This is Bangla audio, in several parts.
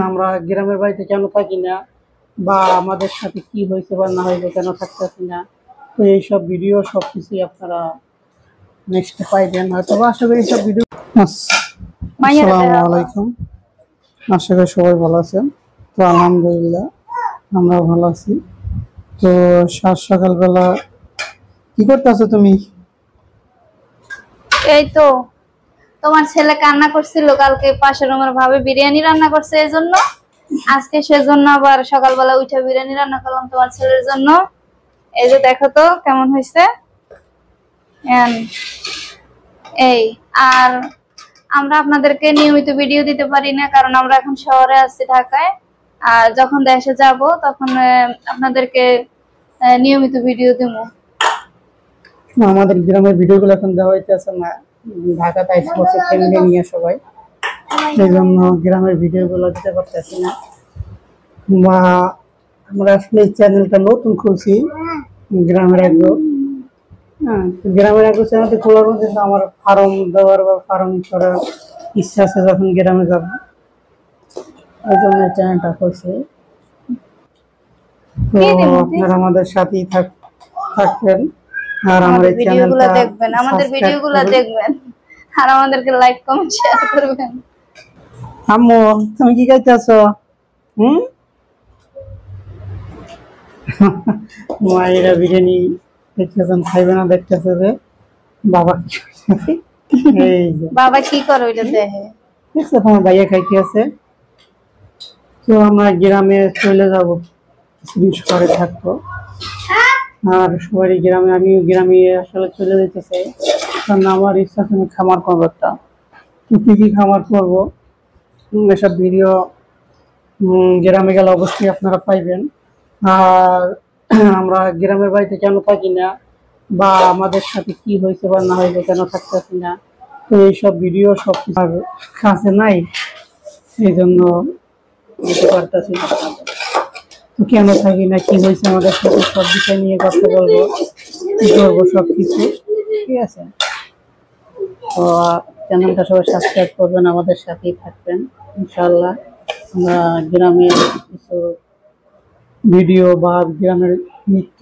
আমরা গ্রামের বাড়িতে কেন থাকি না, বা আমাদের সাথে কি হয়েছে বা না হয়েছে, কেন থাকতেছি না। তো এইসব ভিডিও সবকিছুই আপনারা নেক্সটে পাইবেন হয়তো, বা আশা করি এইসব ভিডিও। আসসালামু আলাইকুম, আশা করি সবাই ভালো আছেন। তো আলহামদুলিল্লাহ আমরা ভালো আছি। তো সকালবেলা কি করতেছো তুমি? এই তো তোমার ছেলে কান্না করছিল, কালকে পাশের রুমের ভাবে বিরিয়ানি রান্না করছে, এই জন্য আজকে সেজন্য আবার সকালবেলা উঠে বিরিয়ানি রান্না করলাম তোমার ছেলের জন্য। এই যে দেখো তো কেমন হয়েছে। এই আর আমরা আপনাদেরকে নিয়মিত ভিডিও দিতে পারি না, কারণ আমরা এখন শহরে আছি ঢাকায়। আর যখন দেশে যাব তখন আপনাদেরকে নিয়মিত ভিডিও দেবো। আমাদের গ্রামের ভিডিওগুলো এখন দেওয়া হইতেছে না, ঢাকাতে এসে ফ্যামিলি নিয়ে সবাই, সেই জন্য গ্রামের ভিডিওগুলো দিতে পারতেছি না। বা আমরা আসলে চ্যানেলটা নতুন খুলছি, গ্রামের আগ্রহ। হ্যাঁ, গ্রামের আগ্রহ চ্যানেলটি খোলার মধ্যে আমার ফার্ম দেওয়ার বা ফার্ম করার ইচ্ছা আছে, যখন গ্রামে যাব ওই জন্য চ্যানেলটা খুলছি। তো আপনারা আমাদের সাথেই থাকবেন, আর আমাদের ভিডিওগুলো দেখবেন, আমাদের ভিডিওগুলো দেখবেন, আর আমাদেরকে লাইক কমেন্ট শেয়ার করবেন। আম্মু তুমি কি খাইতেছো? মায়েরা বিরিয়ানি দেখতেছেন, খাইবে না, দেখতেছে যে বাবা এই যে বাবা কি করে ওইটা দেখে, দেখছো তোমার ভাইয়া খাইতে আছে। তো আমরা গ্রামে চলে যাব, কিছুদিন শহরে থাকবো। আর সবারই গ্রামে, আমিও গ্রামে আসলে চলে যেতে চাই, কারণ আমার ইচ্ছা আছে খামার করবো একটা। কি কি খামার করবো এসব ভিডিও গ্রামে গেলে অবশ্যই আপনারা পাইবেন। আর আমরা গ্রামের বাড়িতে কেন থাকি না, বা আমাদের সাথে কি হয়েছে বা না হয়েছে, কেন থাকতেছি না, তো এইসব ভিডিও সব কাছে নাই, এই জন্য দিতে পারতেছি না। তো কেন থাকি না, কি হয়েছে আমাদের সাথে, সব বিষয় নিয়ে কথা বলবো, কি করবো সব কিছু, ঠিক আছে। তো চ্যানেলটা সবাই সাবস্ক্রাইব করবেন, আমাদের সাথেই থাকবেন ইনশাআল্লাহ। আমরা গ্রামের কিছু ভিডিও বা গ্রামের নৃত্য।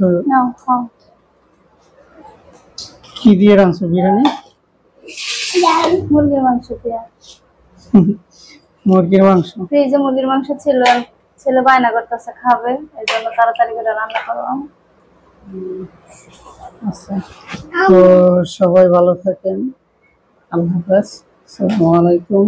কি দিয়ে রাঁধছো বিরিয়ানি? মুরগির মাংস দিয়ে। মুরগির মাংস, ফ্রিজে মুরগির মাংস ছিল, ছেলে বায়না করতেছে খাবে, এই জন্য তাড়াতাড়ি করে রান্না করলাম। আচ্ছা, তো সবাই ভালো থাকেন, আল্লাহ হাফেজ, আসসালামু আলাইকুম।